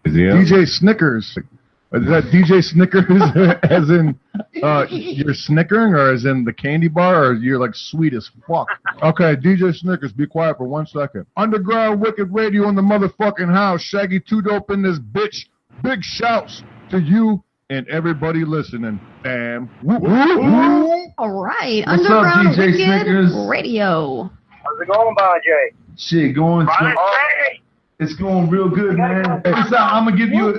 DJ Snickers. Is that DJ Snickers as in you're snickering, or as in the candy bar, or you're like sweet as fuck? Okay, DJ Snickers, be quiet for 1 second. Underground Wicked Radio in the motherfucking house. Shaggy Two Dope in this bitch. Big shouts to you and everybody listening. Bam. All right, What's Underground up, DJ Wicked Snickers? Radio. How's it going, Bajay? Shit, it's going real good, man. Listen, I'm gonna give you a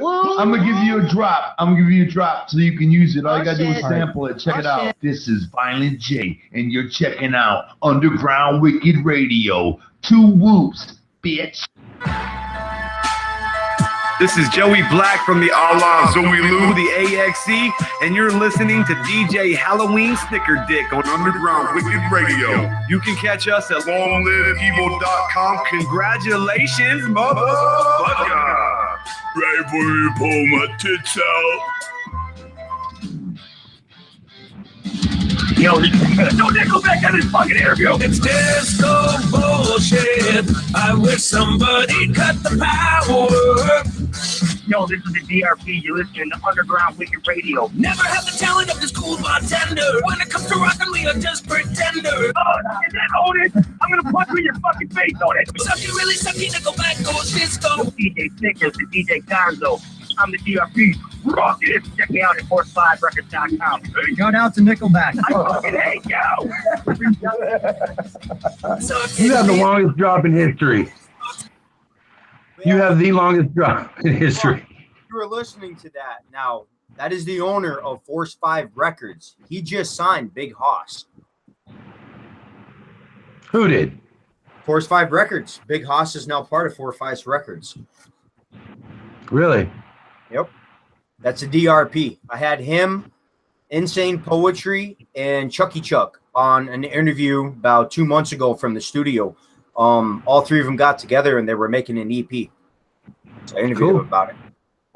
drop. I'm gonna give you a drop so you can use it. All you gotta do is sample it. Check it out. This is Violent J, and you're checking out Underground Wicked Radio. 2 whoops, bitch. This is Joey Black from the Allah Zoe Lou, the AXE, and you're listening to DJ Halloween Snicker Dick on Underground Wicked Radio. You can catch us at longliveevil.com. Congratulations, motherfucker! Right before you pull my tits out. Yo, don't nickel back on this fucking interview. It's disco bullshit. I wish somebody cut the power. Yo, this is the DRP. You're listening to Underground Wicked Radio. Never have the talent of this cool bartender. When it comes to rockin', we are just pretender. Oh, is that Otis? I'm gonna punch you in your fucking face, Otis. Sucky, really sucky, Nickelback goes disco. DJ Snickers and DJ Gonzo. I'm the DRP. Rock it. Check me out at force5records.com. Shout out to Nickelback. I fucking hate you. You have the longest drop in history. You have the longest drop in history. You were listening to that. Now, that is the owner of Force 5 Records. He just signed Big Hoss. Who did? Force 5 Records. Big Hoss is now part of Force 5 Records. Really? Yep. That's a DRP. I had him, Insane Poetry, and Chucky Chuck on an interview about 2 months ago from the studio. All 3 of them got together and they were making an EP. So I interviewed them about it.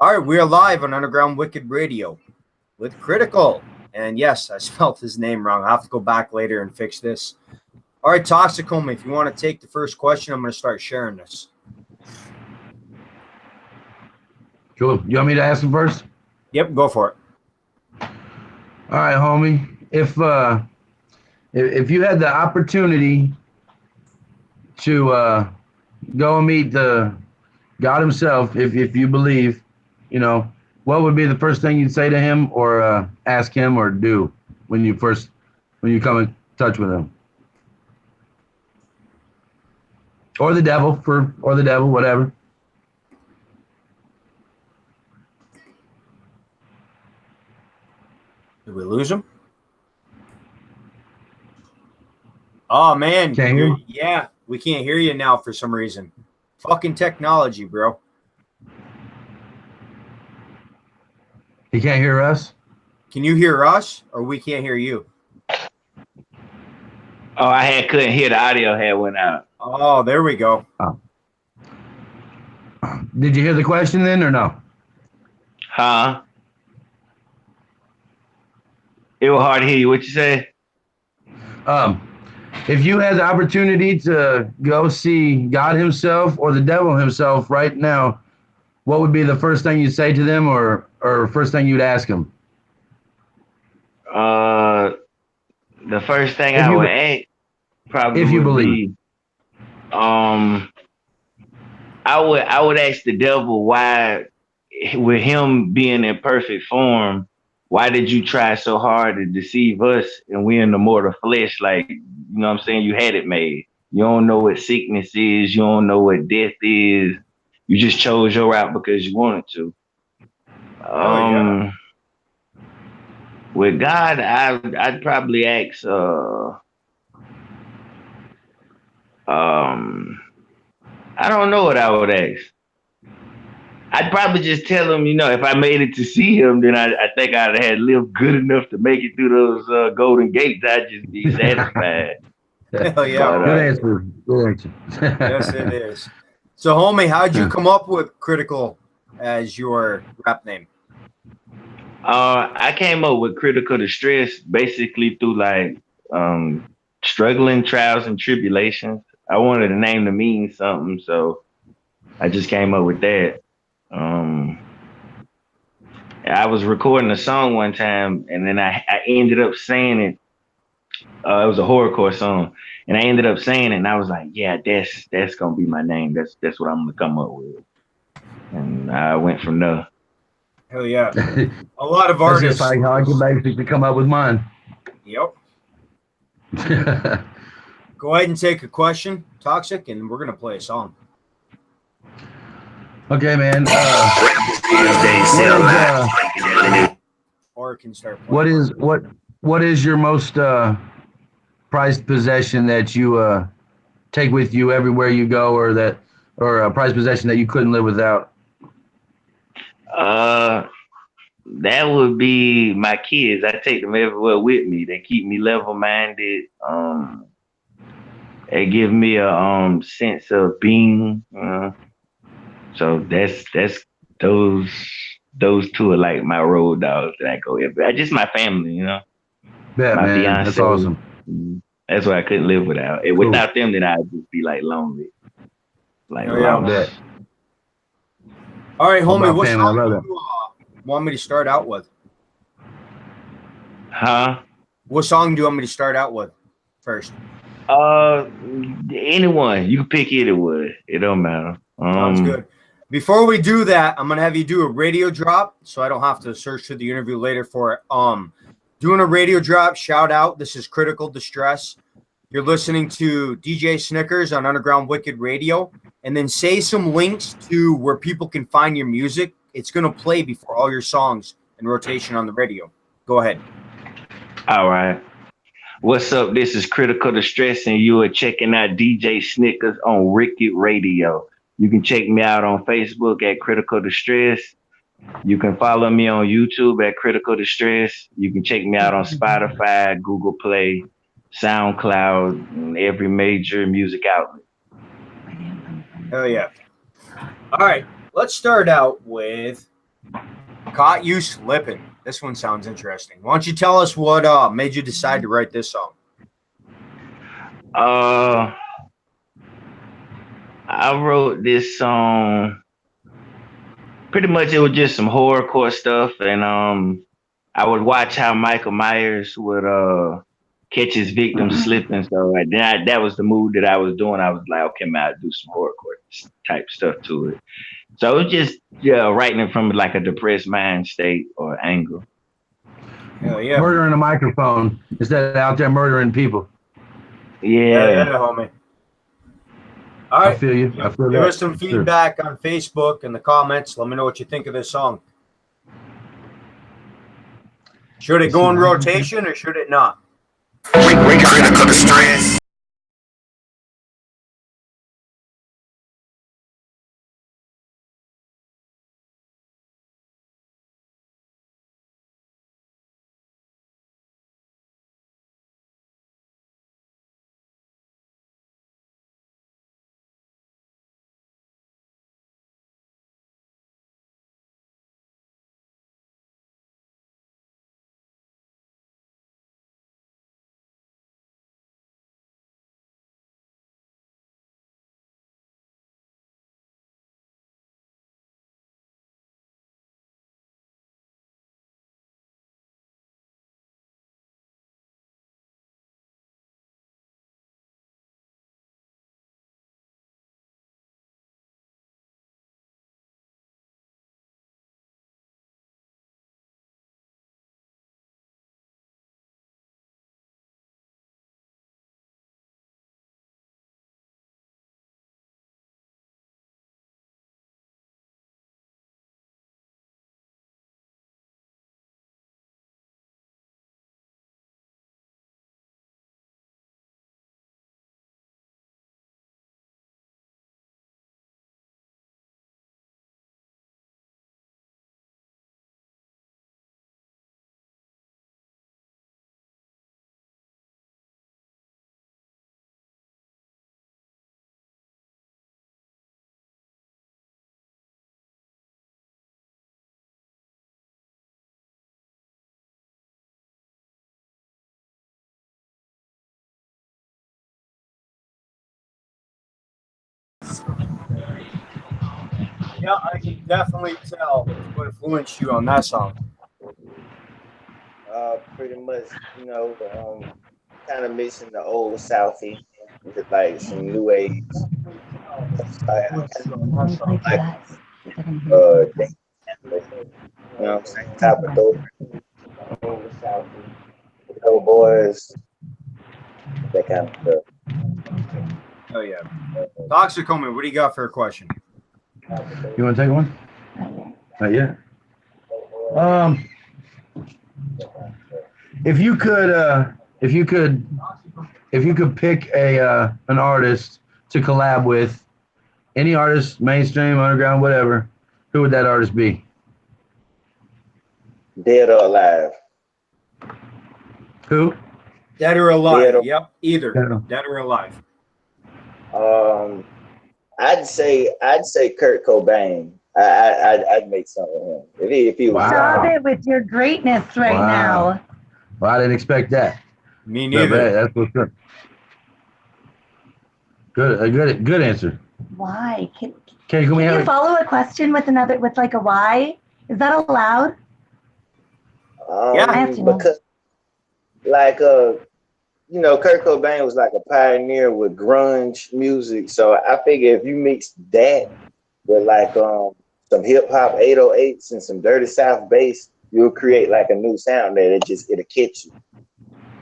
All right, we are live on Underground Wicked Radio with Kritical. And yes, I spelled his name wrong. I'll have to go back later and fix this. All right, Toxicoma, if you want to take the first question, I'm going to start sharing this. Cool. You want me to ask him first? Yep, go for it. All right, homie. If you had the opportunity to go and meet the God himself, if you believe, what would be the first thing you'd say to him, or ask him, or do when you come in touch with him, or the devil, whatever? Did we lose him? Oh man, can't hear? Yeah, we can't hear you now for some reason. Fucking technology, bro. He can't hear us? Can you hear us, or we can't hear you? Oh, couldn't hear the audio had went out. Oh, there we go. Oh. Did you hear the question then, or no? Huh? It was hard to hear you. What you say? If you had the opportunity to go see God himself or the devil himself right now, what would be the first thing you'd say to them, or first thing you'd ask them? The first thing I would ask probably if you would believe. I would ask the devil why, with him being in perfect form, why did you try so hard to deceive us and we in the mortal flesh? Like, you know what I'm saying? You had it made. You don't know what sickness is. You don't know what death is. You just chose your route because you wanted to. With God, I'd probably ask, I don't know what I would ask. I'd probably just tell him, if I made it to see him, then I think I'd had lived good enough to make it through those golden gates. I'd just be satisfied. Hell yeah. Good answer. Good answer. Yes, it is. So, homie, how'd you come up with Kritical as your rap name? I came up with Kritical Distrezz basically through struggling trials and tribulations. I wanted a name to mean something, so I just came up with that. Um, I was recording a song one time, and then I ended up saying it. It was a horrorcore song, and I ended up saying it, and I was like, "Yeah, that's gonna be my name. That's what I'm gonna come up with." And I went from there. Hell yeah. A lot of That's artists. just like how I can basically come up with mine. Yep. Go ahead and take a question, Toxic, and we're gonna play a song. Okay, man. Or can start playing. What is your most prized possession that you take with you everywhere you go, or a prized possession that you couldn't live without? That would be my kids. I take them everywhere with me. They keep me level minded. They give me a sense of being. So that's those two are like my road dogs that I go everywhere. Just my family, Yeah, my man, fiance. that's awesome. That's what I couldn't live without. Cool. Without them, then I'd just be like lonely, like lost. Yeah. All right, homie. About What family, I song love do that. you want me to start out with? Huh? What song do you want me to start out with first? Anyone you can pick anyone. It don't matter. Sounds good. Before we do that, I'm gonna have you do a radio drop, so I don't have to search through the interview later for it. Doing a radio drop. Shout out. This is Critical Distress. You're listening to DJ Snickers on Underground Wicked Radio, and then say some links to where people can find your music. It's gonna play before all your songs in rotation on the radio. Go ahead. All right. What's up? This is Critical Distress, and you are checking out DJ Snickers on Wicked Radio. You can check me out on Facebook at Critical Distress. You can follow me on YouTube at Critical Distress. You can check me out on Spotify, Google Play, SoundCloud, and every major music outlet. Hell yeah. All right. Let's start out with Caught You Slipping. This one sounds interesting. Why don't you tell us what made you decide to write this song? I wrote this song. Pretty much, it was just some horrorcore stuff, and I would watch how Michael Myers would catch his victims slipping. So that was the mood that I was doing. I was like, okay, man, I'll do some horrorcore type stuff to it. So it was just writing it from like a depressed mind state or anger. Hell yeah. Murdering a microphone instead of out there murdering people. Yeah, homie. All right. I feel you. I feel Give that. us some feedback on Facebook in the comments. Let me know what you think of this song. Should it go in rotation or should it not? Critical Distrezz. Yeah, I can definitely tell what influenced you on that song. Pretty much, kind of mixing the old Southie with like some new age. I like you know what I'm saying? Top of those old Southie, the boys, that kind of stuff. Oh yeah. Dr. Coleman, what do you got for a question? You want to take one? Not yet. If you could pick an artist to collab with, any artist, mainstream, underground, whatever, who would that artist be? Dead or alive? Who? Dead or alive? Dead or, yep, either. Dead or alive. I'd say Kurt Cobain. I'd make something with him if he was. Stop it with your greatness right now. Well, I didn't expect that. Me neither. That's what's good. Good answer. Why? Can we you follow a question with like a why? Is that allowed? Yeah, because like Kurt Cobain was like a pioneer with grunge music, so I figure if you mix that with like some hip hop 808s and some dirty South bass, you'll create like a new sound that it'll catch you.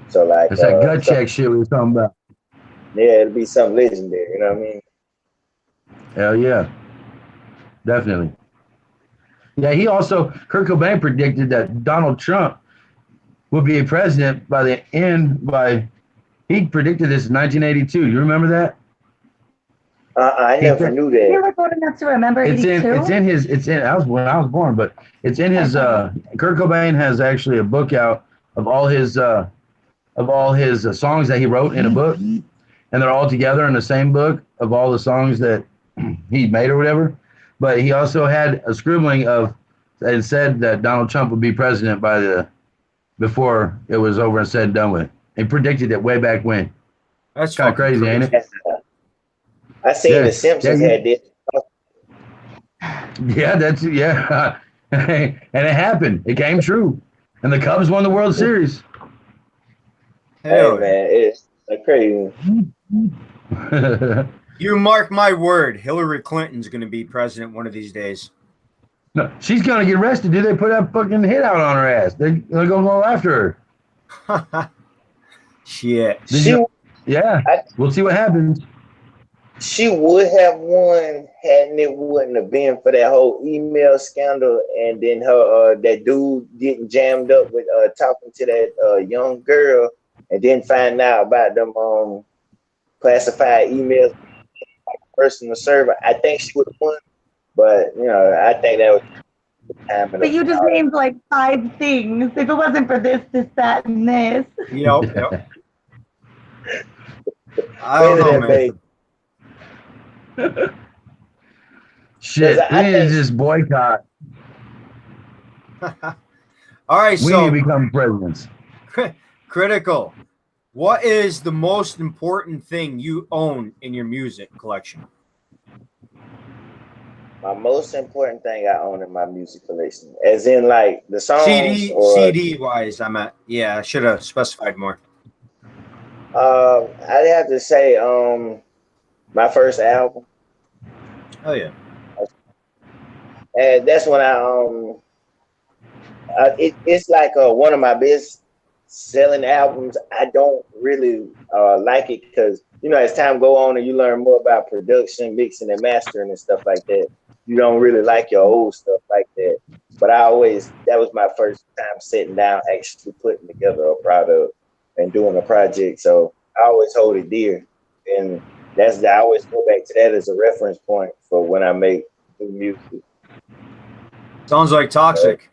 So like it's that gut check shit we were talking about. Yeah, it'll be something legendary. You know what I mean? Hell yeah, definitely. Yeah, Kurt Cobain predicted that Donald Trump would be a president he predicted this in 1982. You remember that? I never knew that. You were old enough to remember 82? I was born, but it's in his, Kurt Cobain has actually a book out of all his songs that he wrote in a book, and they're all together in the same book of all the songs that he made or whatever. But he also had a scribbling and said that Donald Trump would be president before it was over and said and done with. He predicted it way back when. That's kind of crazy, ain't it? I seen The Simpsons had this. Yeah, and it happened. It came true, and the Cubs won the World Series. Hey man, it's crazy. You mark my word, Hillary Clinton's going to be president one of these days. No, she's going to get arrested. Dude, they put that fucking hit out on her ass. They're going to go after her. Shit. We'll see what happens. She would have won hadn't it wouldn't have been for that whole email scandal, and then her that dude getting jammed up with talking to that young girl, and then find out about them classified emails, like personal server. I think she would have won, but I think that was the time. But you just named like 5 things. If it wasn't for this, that, and this. Yep. I don't know, man. Shit, we need to just boycott. All right, we need to become presidents. Critical. What is the most important thing you own in your music collection? My most important thing I own in my music collection, as in like the songs. CD wise, I should have specified more. I'd have to say my first album. Oh yeah. And that's when it's like one of my best selling albums. I don't really like it because as time go on and you learn more about production, mixing and mastering and stuff like that, you don't really like your old stuff like that. But that was my first time sitting down actually putting together a product and doing a project. So I always hold it dear, and I always go back to that as a reference point for when I make new music. Sounds like Toxic.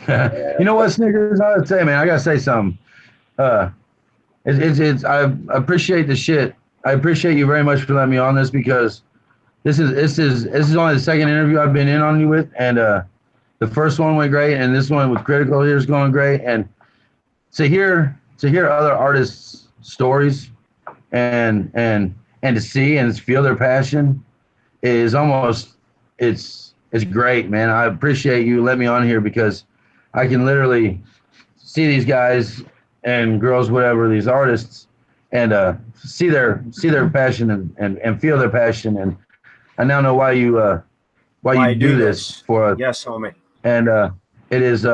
You know what, Snickers? I gotta say, man, I gotta say something. I appreciate the shit. I appreciate you very much for letting me on this, because this is only the second interview I've been in on you with, and the first one went great, and this one with Critical here is going great, and to hear other artists' stories and to see and feel their passion is almost it's great, man. I appreciate you letting me on here because I can literally see these guys and girls, whatever, these artists, and see their passion and feel their passion. And I now know why you do this for us. Yes, homie. And it is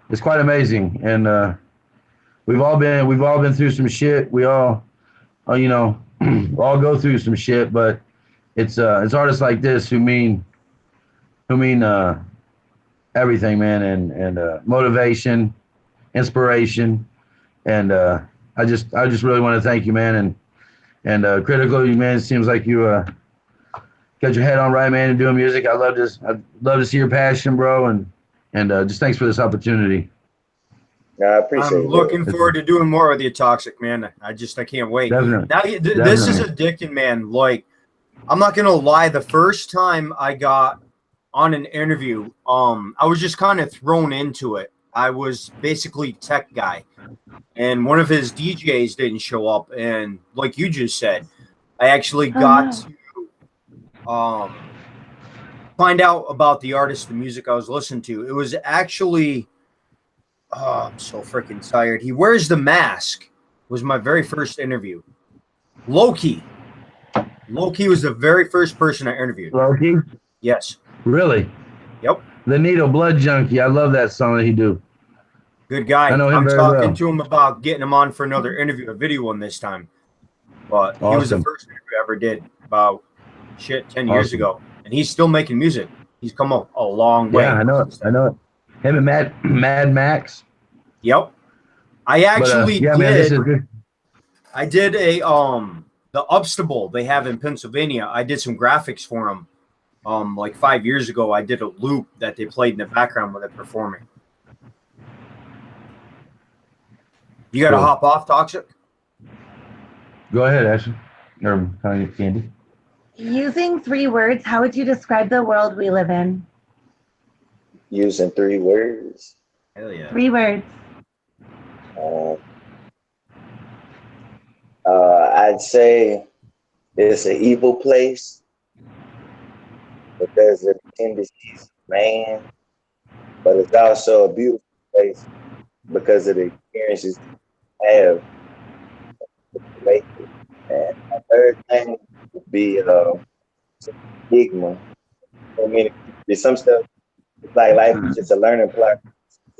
it's quite amazing. And we've all been through some shit. We all we all go through some shit, but it's artists like this who mean everything, man, and motivation, inspiration, and I just really want to thank you, man, and Critical, you man, it seems like you got your head on right, man, and doing music. I'd love to see your passion, bro, and just thanks for this opportunity. Yeah, I appreciate it. I'm looking forward to doing more with you, Toxic, man. I can't wait. Definitely. Now, this is addicting, man. Like, I'm not gonna lie. The first time I got on an interview, I was just kind of thrown into it. I was basically tech guy, and one of his DJs didn't show up. And like you just said, I actually got to find out about the artist, the music I was listening to. It was actually, I'm so freaking tired. He Wears the Mask was my very first interview. Loki was the very first person I interviewed. Loki? Yes. Really? Yep. The Needle Blood Junkie. I love that song that he do. Good guy. I know him I'm very talking well. to him about getting him on for another interview, a video one this time. But he was the Awesome. first interview I ever did about 10 years ago. And he's still making music. He's come a long way. Yeah, I know it. Him and Mad Max. Yep. I actually yeah, did. man, this is good. I did a the Upstable they have in Pennsylvania. I did some graphics for them. Like 5 years ago, I did a loop that they played in the background when they're performing. You got to hop off, Toxic? Go ahead, Ashley. Or Candy. Using 3 words, how would you describe the world we live in? Using 3 words. Hell yeah. 3 words. I'd say it's an evil place because of the tendencies of man, but it's also a beautiful place because of the experiences you have. And my third thing would be stigma. I mean, there's some stuff, it's like life is just a learning process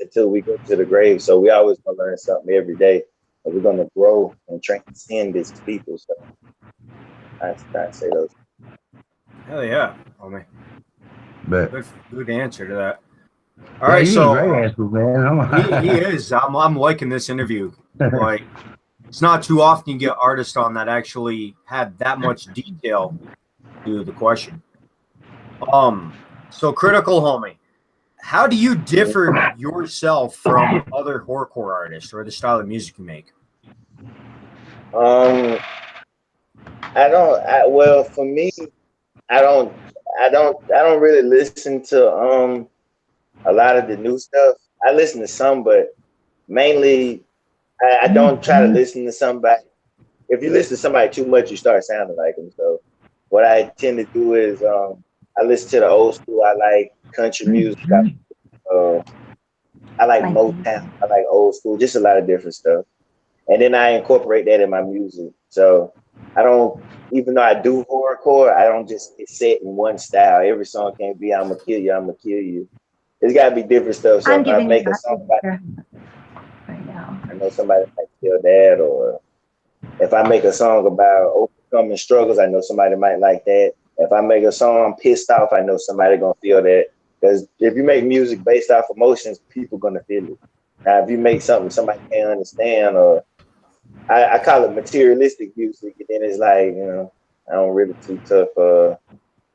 until we go to the grave. So we always gonna learn something every day. And we're gonna grow and transcend as people. So I'd say those. Hell yeah, homie. Bet. Good answer to that. All right, so great answers, man. he is. I'm liking this interview. Like, it's not too often you get artists on that actually have that much detail to the question. So Critical, homie, how do you differ yourself from other horrorcore artists or the style of music you make? Well, for me, I don't really listen to a lot of the new stuff. I listen to some, but mainly I don't try to listen to somebody. If you listen to somebody too much, you start sounding like them. So what I tend to do is I listen to the old school. I like country music. I like Motown. I like old school. Just a lot of different stuff. And then I incorporate that in my music. So I don't, even though I do horrorcore, I don't just get set in one style. Every song can't be "I'ma kill you, I'ma kill you." It's got to be different stuff. So if I make a song about, I know somebody might feel that, or if I make a song about overcoming struggles, I know somebody might like that. If I make a song I'm pissed off, I know somebody gonna feel that. Because if you make music based off emotions, people gonna feel it. Now, if you make something somebody can't understand, or I call it materialistic music, and then it's like, I don't really too tough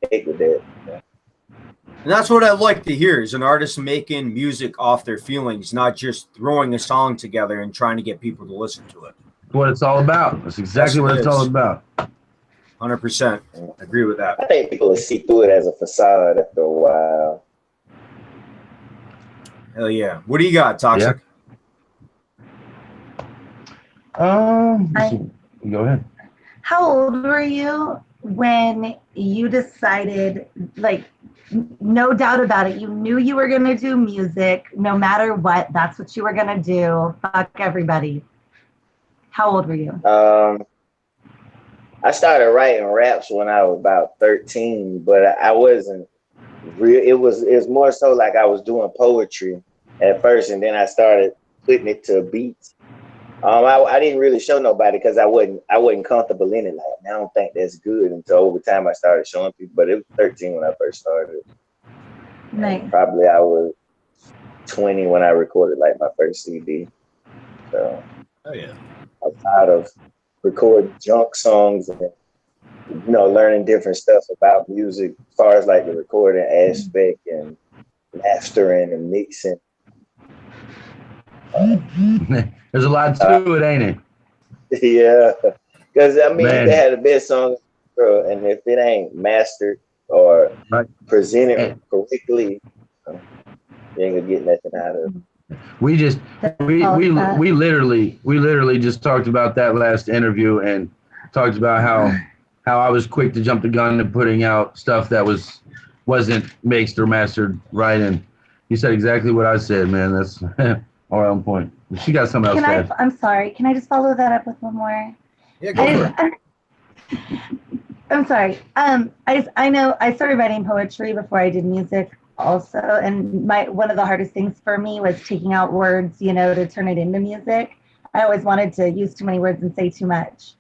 take with that. And that's what I like to hear is an artist making music off their feelings, not just throwing a song together and trying to get people to listen to it. That's what it's all about. That's exactly what it's all about. 100%. Agree with that. I think people will see through it as a facade after a while. Hell yeah. What do you got, Toxic? Go ahead. How old were you when you decided, like, No doubt about it. You knew you were going to do music no matter what. That's what you were going to do. Fuck everybody. How old were you? I started writing raps when I was about 13, but I wasn't real. It was more so like I was doing poetry at first, and then I started putting it to beats. I didn't really show nobody because I wasn't comfortable in it. Like, I don't think that's good until over time I started showing people. But it was 13 when I first started. Nice. Probably I was 20 when I recorded like my first CD. So Oh yeah. I was tired of recording junk songs and learning different stuff about music as far as like the recording aspect and mastering and mixing. There's a lot to it, ain't it? Yeah, because I mean, Man. they had the best song, bro, and if it ain't mastered or presented correctly, you ain't gonna get nothing out of it. We literally just talked about that last interview and talked about how I was quick to jump the gun and putting out stuff that wasn't mixed or mastered right, and you said exactly what I said, man. That's all on point. She got something else to add. I'm sorry. Can I just follow that up with one more? Yeah, go for it. I'm sorry. I know I started writing poetry before I did music also, and one of the hardest things for me was taking out words, to turn it into music. I always wanted to use too many words and say too much,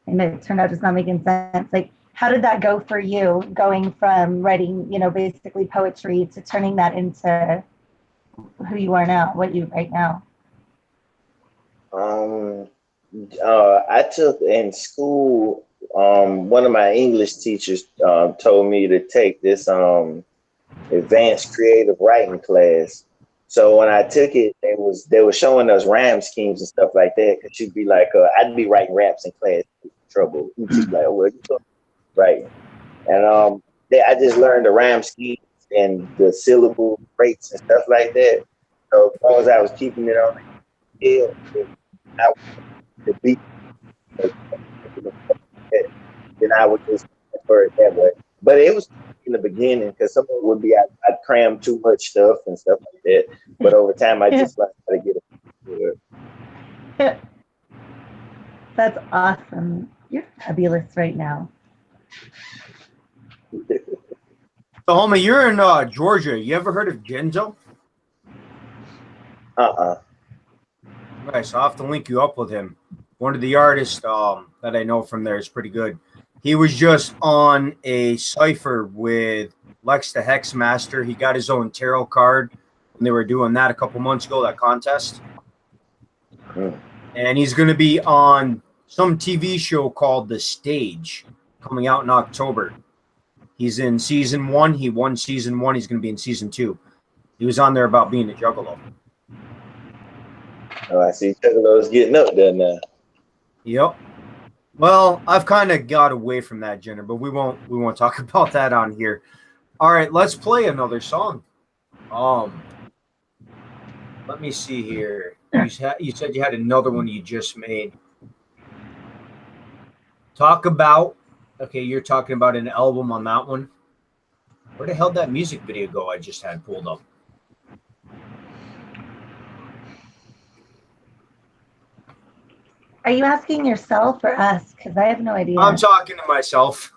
and it turned out just not making sense. Like, how did that go for you, going from writing, basically poetry to turning that into who you are now, what you write now? I took in school. One of my English teachers told me to take this advanced creative writing class. So when I took it, they were showing us rhyme schemes and stuff like that. Cause she'd be like, I'd be writing raps in class, trouble. She'd be like, oh, well, you right. And I just learned the rhyme schemes and the syllable breaks and stuff like that. So as long as I was keeping it on the scale, the beat, then I would just prefer it that way. But it was in the beginning because some of it would be I'd cram too much stuff and stuff like that. But over time, I just learned how to get it. That's awesome. You're fabulous right now. So, homie, you're in Georgia. You ever heard of Genzo? Nice. I'll have to link you up with him. One of the artists that I know from there is pretty good. He was just on a cipher with Lex the Hexmaster. He got his own tarot card when they were doing that a couple months ago, that contest. And he's going to be on some TV show called The Stage coming out in October. He's in season 1. He won season 1. He's going to be in season 2. He was on there about being a juggalo. Oh, I see Juggalo's getting up there now. Yep. Well, I've kind of got away from that, Jenner, but we won't talk about that on here. All right, let's play another song. Let me see here. You said you had another one you just made. You're talking about an album on that one. Where the hell did that music video go I just had pulled up? Are you asking yourself or us? Because I have no idea. I'm talking to myself.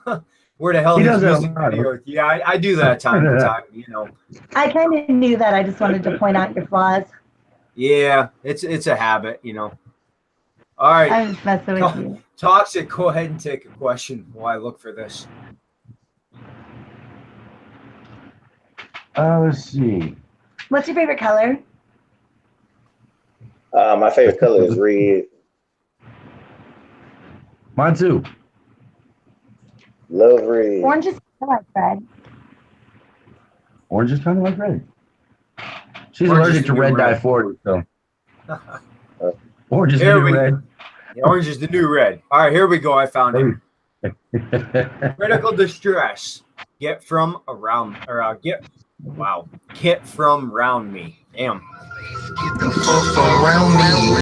Where the hell is music video? Yeah, I do that time to time, I kind of knew that. I just wanted to point out your flaws. Yeah, it's a habit, All right. I'm just messing with you. Toxic, go ahead and take a question while I look for this. Let's see. What's your favorite color? My favorite color is red. Mine too. Love red. Orange is like red. Orange is kind of like red. She's allergic to red dye 40, so. Orange is the new red. Yeah, orange is the new red. All right, here we go. I found it. Critical Distrezz. Get from around me. Damn. Get the fuck around me.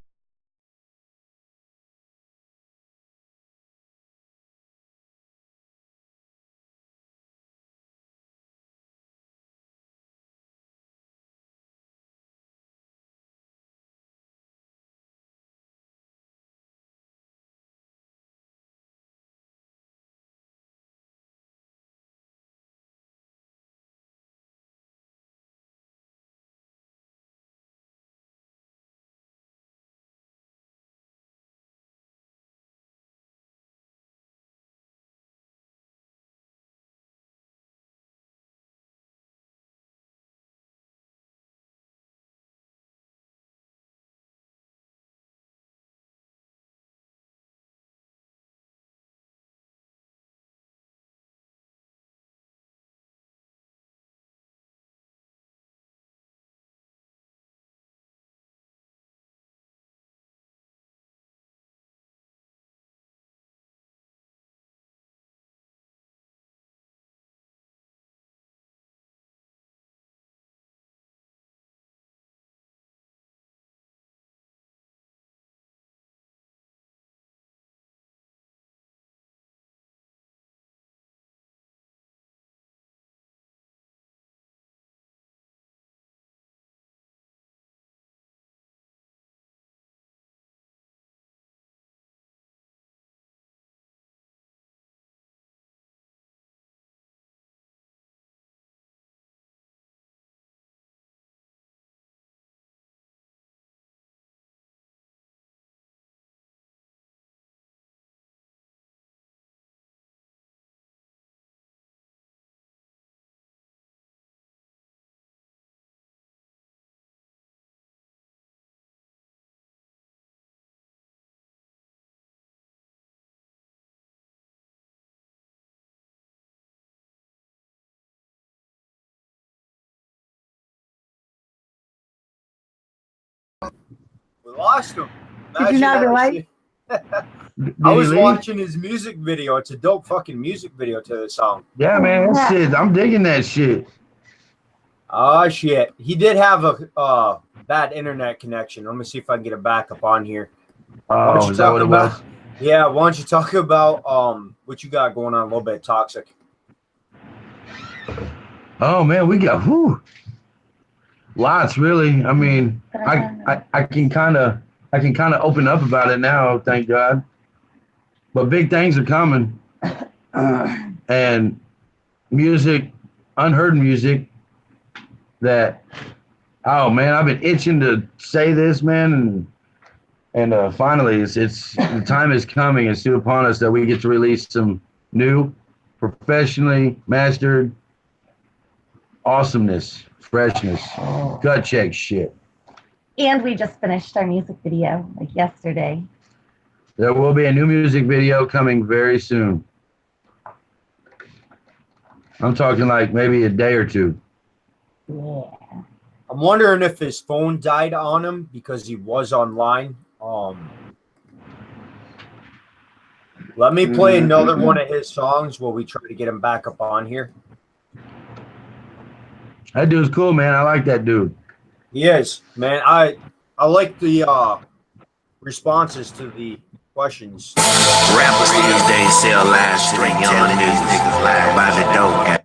We lost him. Did you not realize? I was watching his music video. It's a dope fucking music video to the song. Yeah, man, that shit. I'm digging that shit. Oh shit. He did have a bad internet connection. Let me see if I can get a backup on here. Oh, is that what it was? Yeah, why don't you talk about what you got going on a little bit, Toxic? Oh man, we got lots really. I mean, I can kind of open up about it now, thank God. But big things are coming, and music, unheard music. That, oh man, I've been itching to say this, man, and finally, it's the time is coming. It's due upon us that we get to release some new, professionally mastered awesomeness, freshness, gut check shit. And we just finished our music video like yesterday. There will be a new music video coming very soon. I'm talking like maybe a day or two. Yeah. I'm wondering if his phone died on him because he was online. Let me play another one of his songs while we try to get him back up on here. That dude's cool, man. I like that dude. He is, man. I like the responses to the questions. Rappers these days sell live stream, telling these niggas live by the door.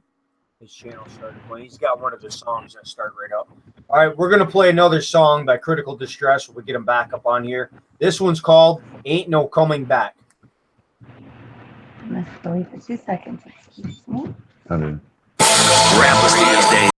His channel started playing. He's got one of his songs that start right up. All right, we're going to play another song by Critical Distrezz. We'll get him back up on here. This one's called Ain't No Coming Back. I'm going to wait for 2 seconds. Excuse me. Rappers these days.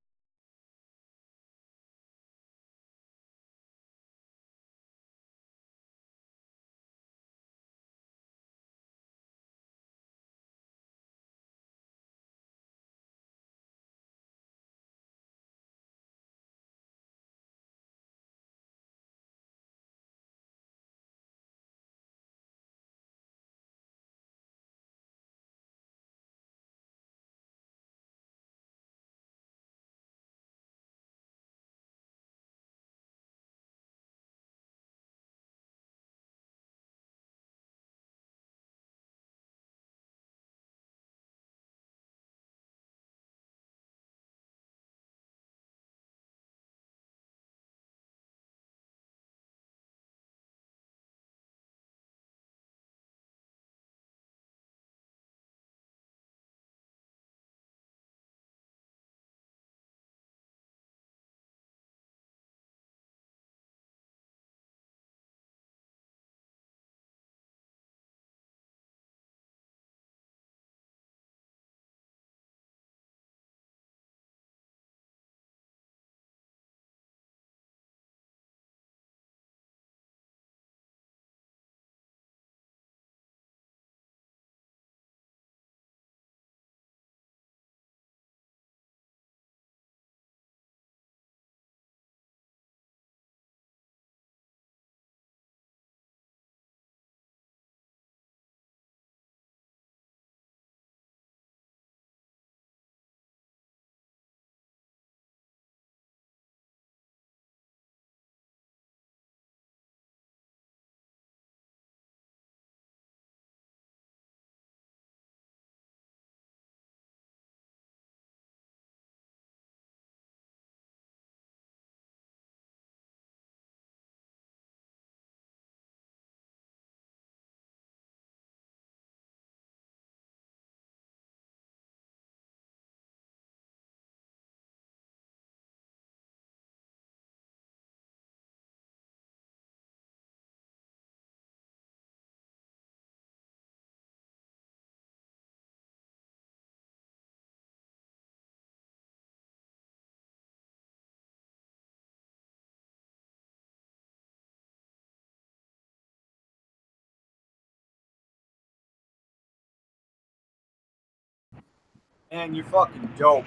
Man, you're fucking dope.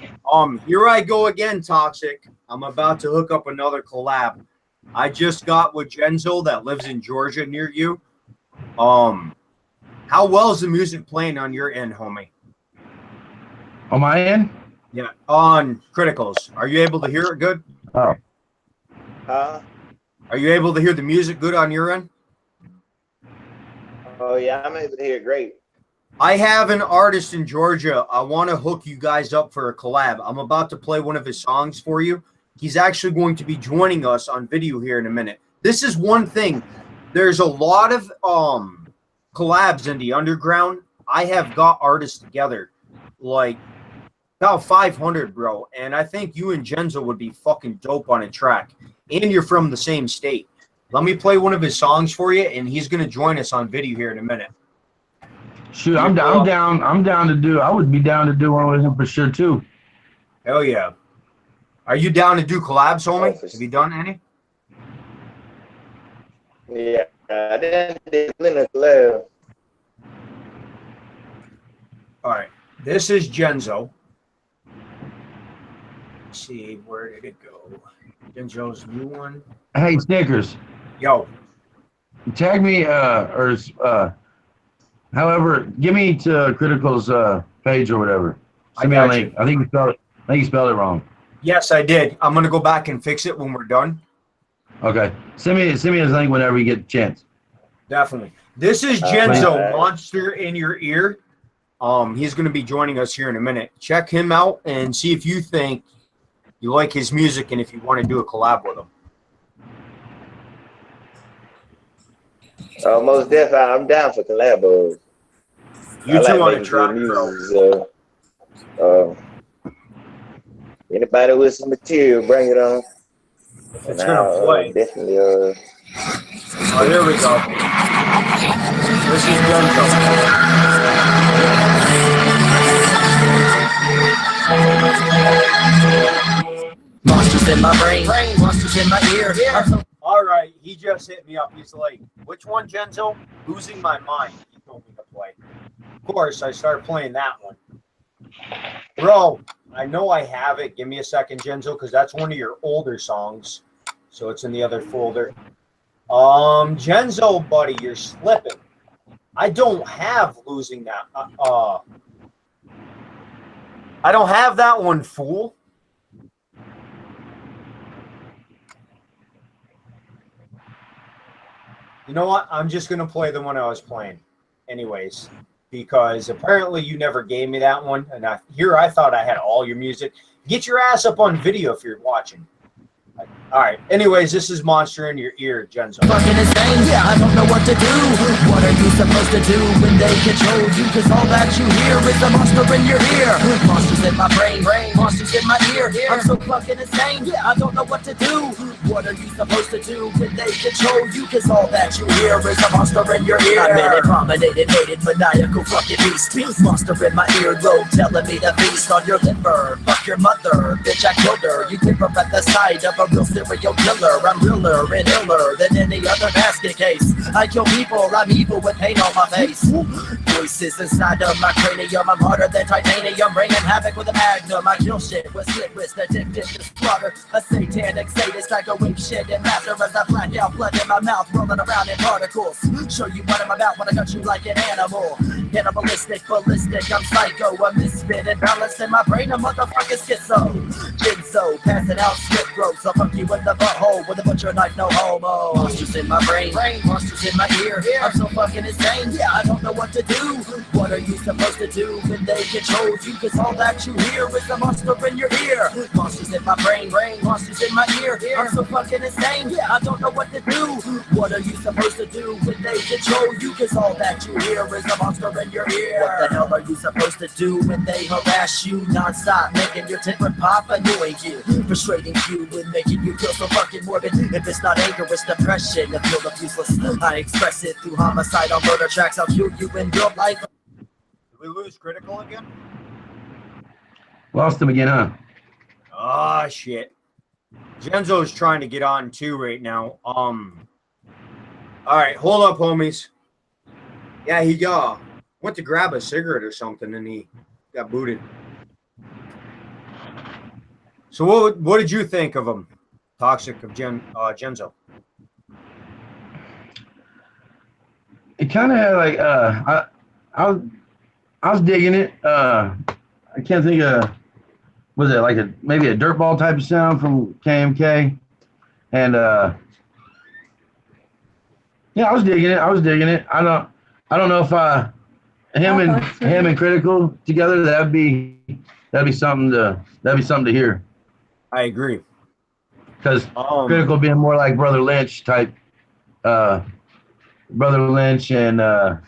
Here I go again, Toxic. I'm about to hook up another collab. I just got with Genzo that lives in Georgia near you. How well is the music playing on your end, homie? On my end? Yeah, on Criticals. Are you able to hear it good? Oh. Are you able to hear the music good on your end? Oh yeah, I'm able to hear great. I have an artist in Georgia. I want to hook you guys up for a collab. I'm about to play one of his songs for you. He's actually going to be joining us on video here in a minute. This is one thing. There's a lot of collabs in the underground. I have got artists together, like about 500, bro. And I think you and Genzo would be fucking dope on a track. And you're from the same state. Let me play one of his songs for you, and he's going to join us on video here in a minute. Shoot, I'm down to do. I would be down to do one with him for sure too. Hell yeah. Are you down to do collabs, homie? Have you done any? Yeah, I did a collab. All right. This is Genzo. Let's see, where did it go? Genzo's new one. Hey, Snickers. Yo. Tag me, however, give me to Critical's page or whatever. Send me a link. I think you spelled it wrong. Yes, I did. I'm gonna go back and fix it when we're done. Okay. Send me his link whenever you get a chance. Definitely. This is Genzo, Monster in Your Ear. He's gonna be joining us here in a minute. Check him out and see if you think you like his music and if you want to do a collab with him. Most definitely, I'm down for collabos. You two on a track, bro. Anybody with some material, bring it on. If it's gonna play. Definitely. Oh, here we go. This is Monsters in my brain, monsters in my ear. All right, he just hit me up. He's like, which one, Genzo? Losing My Mind. He told me to play. Of course, I started playing that one. Bro, I know I have it. Give me a second, Genzo, because that's one of your older songs. So it's in the other folder. Genzo, buddy, you're slipping. I don't have Losing That. I don't have that one, fool. You know what? I'm just going to play the one I was playing anyways, because apparently you never gave me that one. And I thought I had all your music. Get your ass up on video if you're watching. All right. Anyways, this is Monster in Your Ear, Genzo. Fucking insane, yeah, I don't know what to do. What are you supposed to do when they control you? Cause all that you hear is a monster in your ear. Monsters in my brain, monsters in my ear. I'm so fucking insane, yeah, I don't know what to do. What are you supposed to do when they control you? Cause all that you hear is a monster in your ear. I'm an abominated, hated, maniacal fucking beast. Monster in my earlobe telling me to feast on your liver. Fuck your mother, bitch, I killed her. You came from at the side of a real serial killer. I'm realer and iller than any other basket case. I kill people, I'm evil with pain on my face. Voices inside of my cranium, I'm harder than titanium, bringing havoc with a magnum. I kill shit with slit wrist, addicted to slaughter. A satanic sadist, I go weak shit and laughter as I black out blood in my mouth, rolling around in particles. Show you what I'm about when I cut you like an animal. Cannibalistic, ballistic, I'm psycho, a misfit, and balanced in my brain, a motherfucking schizo. Genzo, passing out slip ropes, I'll fuck you in the butthole with a butcher knife, no homo. Monsters in my brain, monsters in my ear. I'm so fucking insane, yeah, I don't know what to do. What are you supposed to do when they control you? Cause all that you hear is a monster in your ear. Monsters in my brain, monsters in my ear. I'm so fucking insane, yeah, I don't know what to do. What are you supposed to do when they control you? Cause all that you hear is a monster in your ear. What the hell are you supposed to do when they harass you non-stop, making your temper pop, annoying you, frustrating you and making you feel so fucking morbid? If it's not anger, it's depression. If you're useless, I express it through homicide on murder tracks. I'll kill you in real life. Did we lose Critical again? Lost him again, huh? Ah, shit. Genzo's trying to get on too right now. All right, hold up, homies. Yeah, he went to grab a cigarette or something and he got booted. So what did you think of him? Toxic of Genzo. It kind of had like I was digging it. I can't think of, was it like maybe a dirtball type of sound from KMK, and Yeah, I was digging it. I don't know if him and Critical together, that'd be something to hear. I agree. Because Critical being more like Brother Lynch type, Brother Lynch and a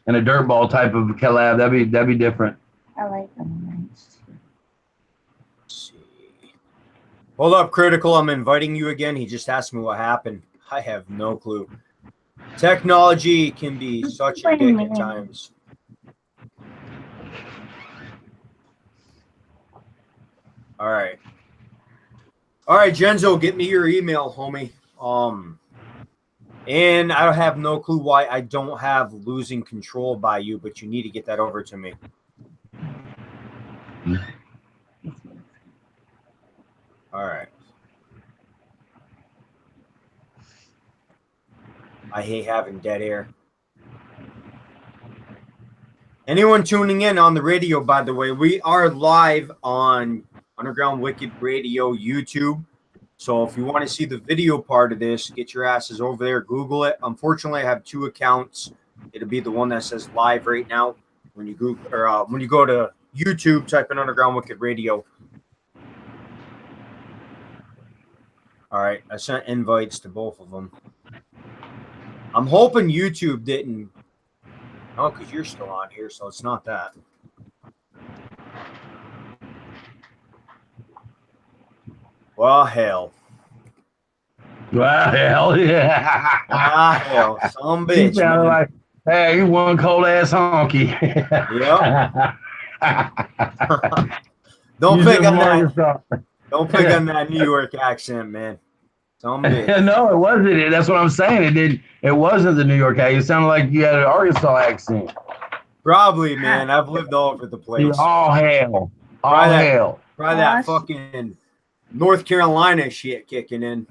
Dirtball type of collab, that'd be different. I like them. Hold up, Critical. I'm inviting you again. He just asked me what happened. I have no clue. Technology can be such a dick at times. All right, Genzo, get me your email, homie. And I have no clue why I don't have Losing Control by you, but you need to get that over to me. All right. I hate having dead air. Anyone tuning in on the radio, by the way, we are live on Underground Wicked Radio YouTube. So if you want to see the video part of this, get your asses over there, Google it. Unfortunately, I have 2 accounts. It'll be the one that says live right now. When you Google or when you go to YouTube, type in Underground Wicked Radio. All right, I sent invites to both of them. I'm hoping YouTube didn't. Oh, because you're still on here, so it's not that. Well, hell. Well, hell, yeah. Hell, some bitch. You sounded like, hey, you one cold ass honky. Yep. Don't pick on that New York accent, man. Some bitch. No, it wasn't. That's what I'm saying. It wasn't the New York accent. It sounded like you had an Arkansas accent. Probably, man. I've lived all over the place. All hell. All hell. Probably that fucking North Carolina shit kicking in.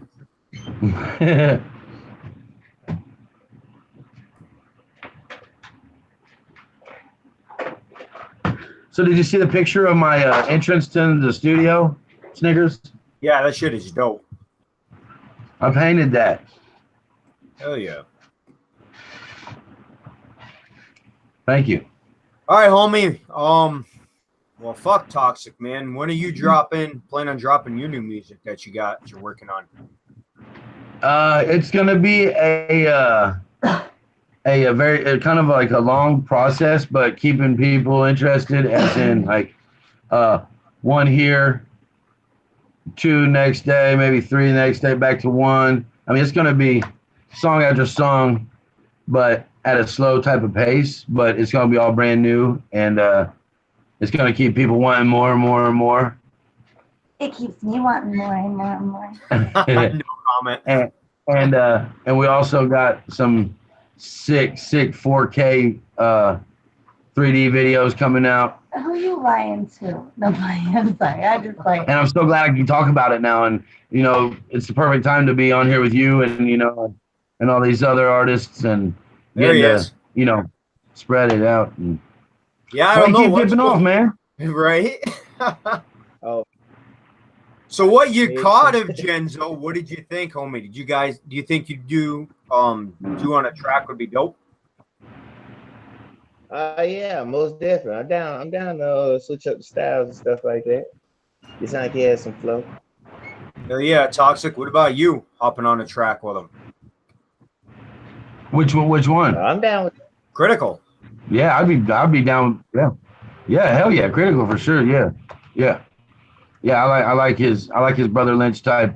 So did you see the picture of my entrance to the studio, Snickers? Yeah, that shit is dope. I painted that. Hell yeah. Thank you. All right, homie. Well, fuck Toxic, man. When are you plan on dropping your new music that you're working on? It's gonna be a very kind of like a long process, but keeping people interested, as in like 1 here, 2 next day, maybe 3 the next day, back to 1. I mean, it's gonna be song after song, but at a slow type of pace. But it's gonna be all brand new, and it's gonna keep people wanting more and more and more. It keeps me wanting more and more and more. No comment. And we also got some sick 4K 3D videos coming out. Who are you lying to? No, I'm sorry. I just like. And I'm so glad I can talk about it now. And it's the perfect time to be on here with you and and all these other artists and there he is. Spread it out. And yeah, I don't know. Keep dipping off, man. Right? Oh. So what you caught of Genzo? What did you think, homie? Do you think you'd do on a track would be dope? Yeah, most definitely. I'm down to switch up the styles and stuff like that. You sound like he has some flow. Hell yeah, Toxic. What about you hopping on a track with him? Which one? I'm down with Critical. Yeah, I'd be down. Yeah, hell yeah, Critical for sure. Yeah. I like his Brother Lynch type.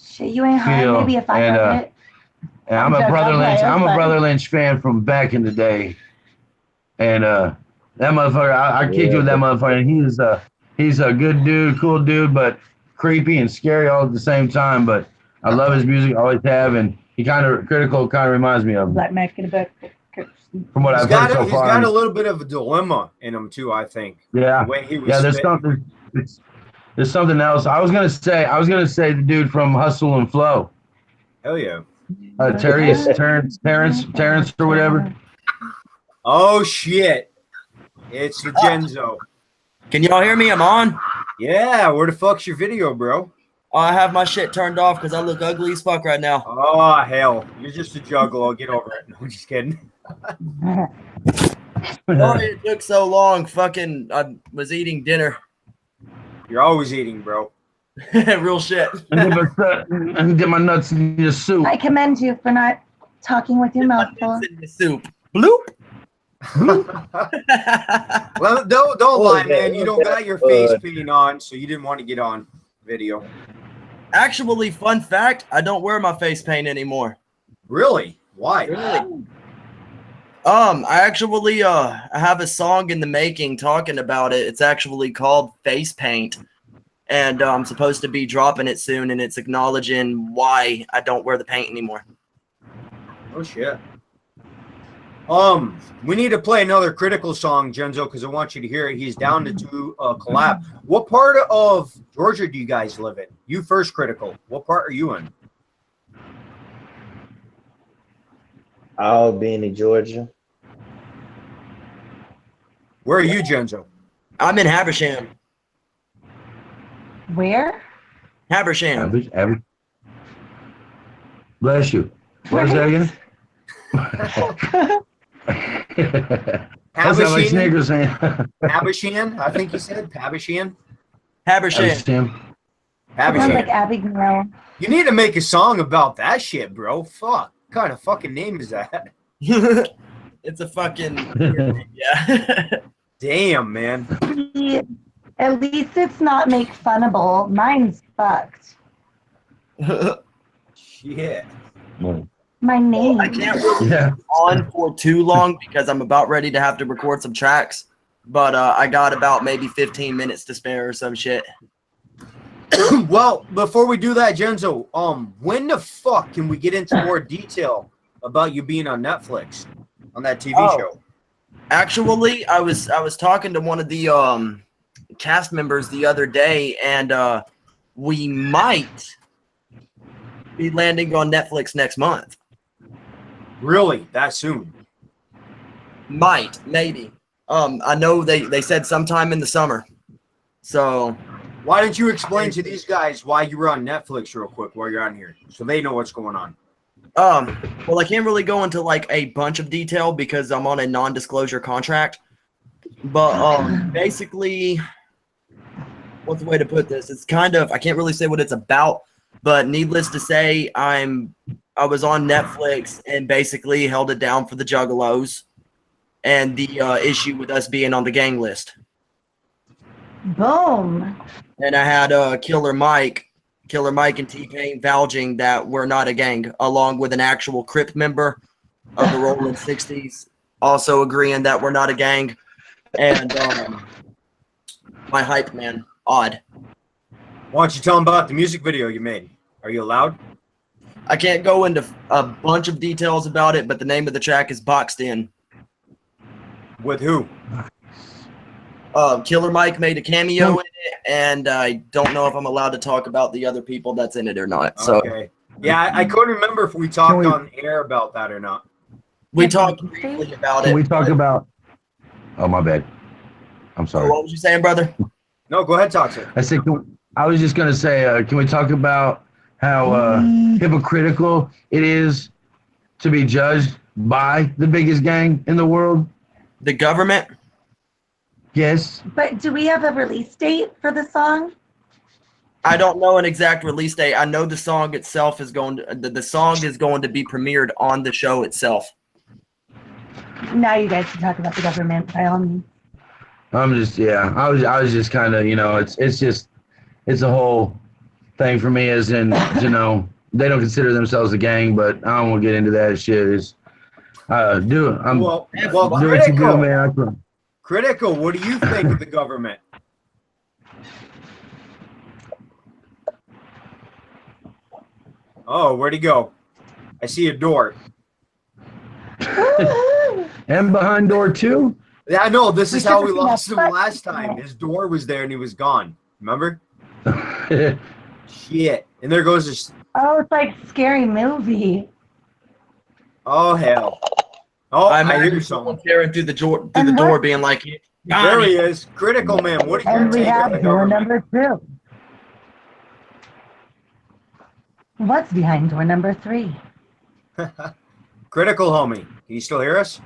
Shit, you ain't hard. Maybe if I got it. Yeah, I'm a Brother Lynch fan from back in the day, and that motherfucker, I kicked with that motherfucker. And he's a good dude, cool dude, but creepy and scary all at the same time. But I love his music, always have, and Critical reminds me of him. Black Mac in the back. From what I've heard so far, he's got a little bit of a dilemma in him too. I think. Yeah. The way he was there's something. There's something else. I was gonna say the dude from Hustle and Flow. Hell yeah. Terrence or whatever. Oh shit! It's the Genzo. Can y'all hear me? I'm on. Yeah. Where the fuck's your video, bro? I have my shit turned off because I look ugly as fuck right now. Oh, hell. You're just a juggalo. Get over it. No, I'm just kidding. Sorry it took so long. Fucking, I was eating dinner. You're always eating, bro. Real shit. And get my nuts in your soup. I commend you for not talking with your mouth full. In the soup. Bloop. Well, don't lie, man. You don't got your face paint on, so you didn't want to get on video. Actually, fun fact, I don't wear my face paint anymore. Really? Why? Really? I actually I have a song in the making talking about it. It's actually called Face Paint. And I'm supposed to be dropping it soon, and it's acknowledging why I don't wear the paint anymore. Oh shit. We need to play another Critical song, Genzo, because I want you to hear it. He's down to do a collab. What part of Georgia do you guys live in? You first, Critical. What part are you in? Albany, Georgia. Where are you, Genzo? I'm in Habersham. Where? Habersham. Average. Bless you. What is that again? That sounds like Snickers, man. Habashan, I think you said. Habashan? Habersham. Sounds like Abigail. You need to make a song about that shit, bro. Fuck. What kind of fucking name is that? It's a fucking... yeah. Damn, man. At least it's not make funnable. Mine's fucked. Shit. My name. I can't really on for too long because I'm about ready to have to record some tracks. But I got about maybe 15 minutes to spare or some shit. Well, before we do that, Genzo, when the fuck can we get into more detail about you being on Netflix on that TV show? Actually, I was talking to one of the cast members the other day, and we might be landing on Netflix next month. Really? That soon? Might, maybe. I know they said sometime in the summer. So why don't you explain to these guys why you were on Netflix real quick while you're on here, so they know what's going on? Well, I can't really go into like a bunch of detail because I'm on a non-disclosure contract. But basically, what's the way to put this? It's kind of, I can't really say what it's about, but needless to say, I was on Netflix and basically held it down for the Juggalos and the issue with us being on the gang list. Boom. And I had Killer Mike and T-Pain vouching that we're not a gang, along with an actual Crip member of the Rolling 60s, also agreeing that we're not a gang. And my hype man, Odd. Why don't you tell them about the music video you made? Are you allowed? I can't go into a bunch of details about it, but the name of the track is Boxed In. With who? Killer Mike made a cameo in it, and I don't know if I'm allowed to talk about the other people that's in it or not. So, okay. Yeah, I couldn't remember if we talked on air about that or not. We talked briefly about it. Can we talk about... Oh, my bad. I'm sorry. What was you saying, brother? No, go ahead, Toxic. I said, I was just going to say, can we talk about how hypocritical it is to be judged by the biggest gang in the world? The government? Yes. But do we have a release date for the song? I don't know an exact release date. I know the song itself is going to, the song is going to be premiered on the show itself. Now you guys can talk about the government by all means. I'm just, I was just kind of, it's a whole thing for me, as in, they don't consider themselves a gang, but I don't want to get into that shit. It's, do what you do, man. Critical, what do you think of the government? Oh, where'd he go? I see a door. And behind door 2? Yeah, I know. This is how we lost him last time. His door was there and he was gone. Remember? Shit. And there goes his... Oh, it's like a scary movie. Oh, hell. Oh, I hear someone staring through the door being like, there he is. Critical, man. What are your take on the door government? number 2. What's behind door number 3? Critical, homie. Can you still hear us?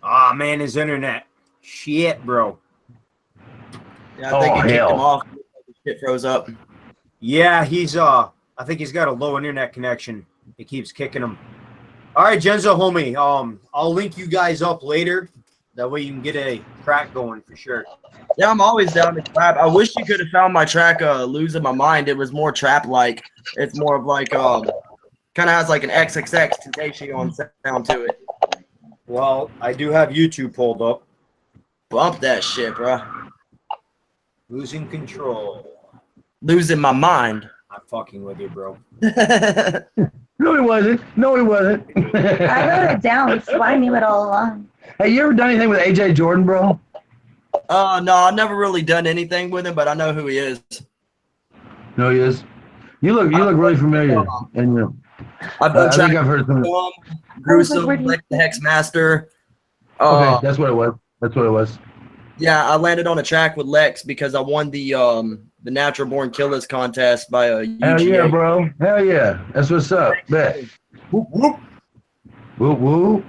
Ah, man, his internet. Shit, bro. Yeah, I think it kicked him off. Shit froze up. Yeah, he's I think he's got a low internet connection. It keeps kicking him. All right, Genzo, homie. I'll link you guys up later. That way you can get a track going for sure. Yeah, I'm always down to trap. I wish you could have found my track Losing My Mind. It was more trap-like. It's more of like kind of has like an XXX Tentacion sound to it. Well, I do have YouTube pulled up. Bump that shit, bro. Losing Control. Losing My Mind. I'm fucking with you, bro. No, he wasn't. No, he wasn't. I wrote it down, so I knew it all along. Hey, you ever done anything with AJ Jordan, bro? No, I've never really done anything with him, but I know who he is. No, he is. You look really familiar. And I've done I think I've heard some. Gruesome, Lex the Hex Master. Okay, that's what it was. That's what it was. Yeah, I landed on a track with Lex because I won the Natural Born Killers contest by a UGA. Hell yeah, bro. Hell yeah. That's what's up. Bet. Whoop, whoop. Whoop, whoop.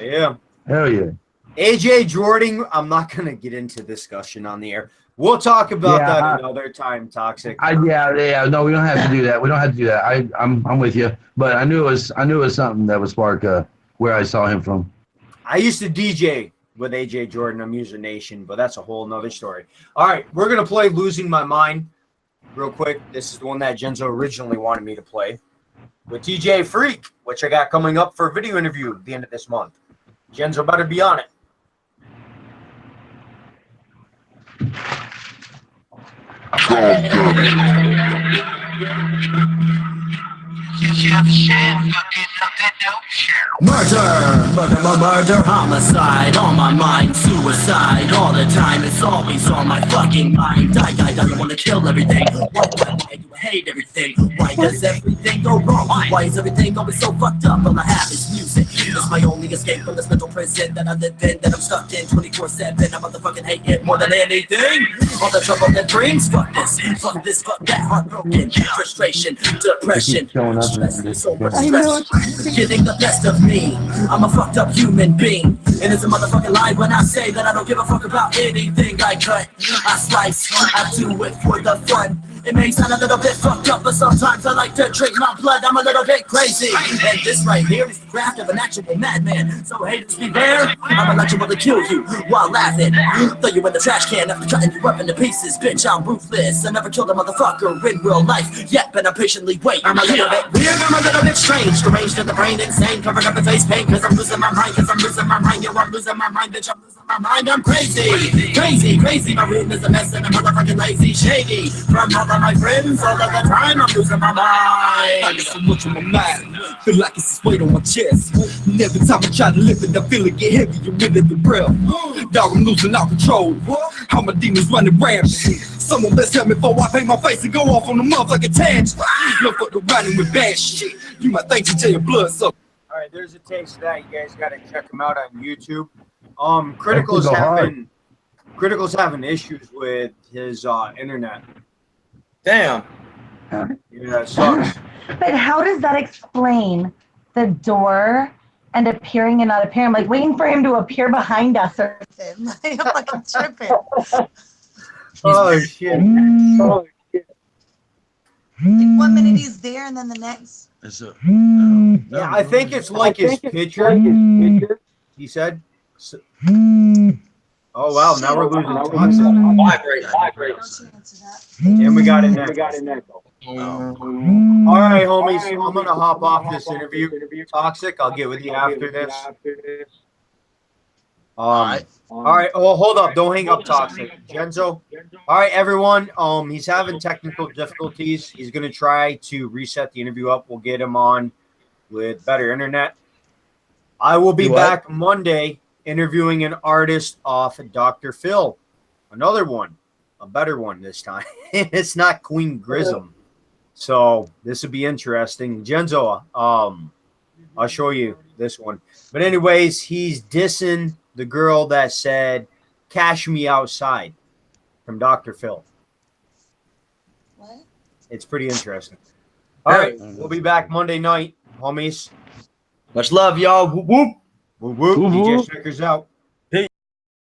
Yeah. Hell yeah. AJ Jordan, I'm not going to get into discussion on the air. We'll talk about that another time, Toxic. Yeah. No, we don't have to do that. We don't have to do that. I'm with you. But I knew it was something that would spark where I saw him from. I used to DJ with AJ Jordan on Music Nation, but that's a whole nother story. All right, we're going to play Losing My Mind real quick. This is the one that Genzo originally wanted me to play with TJ Freak, which I got coming up for a video interview at the end of this month. Genzo better be on it. Murder, homicide, on my mind, suicide, all the time, it's always on my fucking mind. I wanna kill everything. Why do I hate everything? Why does everything go wrong? Why is everything always so fucked up? All I have is music. It's my only escape from this mental prison that I live in, that I'm stuck in 24/7. I motherfucking hate it more than anything. All the trouble that brings, fuck this, fuck that, heartbroken, frustration, depression, stress, so much stress, getting the best of me. I'm a fucked up human being, and it's a motherfucking lie when I say that I don't give a fuck about anything. I cut, I slice, I do it for the fun. It may sound a little bit fucked up, but sometimes I like to drink my blood. I'm a little bit crazy, and this right here is the craft of an actual madman. So haters beware, I'm electrical to kill you while laughing. Throw you in the trash can after cutting you up into pieces. Bitch, I'm ruthless. I never killed a motherfucker in real life yet, but I patiently wait. I'm a little bit weird, I'm a little bit strange, deranged in the brain, insane, covering up the face paint, cause I'm losing my mind, yo, I'm losing my mind, bitch, I'm losing my mind, I'm crazy, my room is a mess and I'm motherfucking lazy, shady, from all of my friends, all of the time, I'm losing my mind. I got so much on my mind, feel like it's this weight on my chest, and every time I try to lift it, I feel it get heavier with every breath. Dog, I'm losing all control, how my demons running rampant. Someone best help me before I paint my face and go off on the motherfucking tangent. No fuck around with bad shit, you might think you tell your blood so. All right, there's a taste of that. You guys got to check him out on YouTube. Critical's having issues with his internet. Damn. Yeah, it sucks. But how does that explain the door and appearing and not appearing? I'm like waiting for him to appear behind us or something. Like, I'm fucking tripping. Oh shit. Oh shit. Like 1 minute he's there and then the next. Yeah, I think it's like his picture. He said. So, oh wow, now we're losing Toxic. Vibrate. And we got it next. All right, homies. I'm gonna hop off this interview. Toxic, I'll get with you after this. All right. Oh, hold up. Don't hang up, Toxic. Genzo. All right, everyone. He's having technical difficulties. He's gonna try to reset the interview up. We'll get him on with better internet. I will be back Monday interviewing an artist off Dr. Phil. Another one, a better one this time. It's not Queen Grism. So this will be interesting. Genzo, I'll show you this one. But anyways, he's dissing the girl that said, "Cash Me Outside" from Dr. Phil. It's pretty interesting. All right, we'll be back Monday night, homies. Much love, y'all. Whoop whoop. Whoop whoop. DJ Snickers out.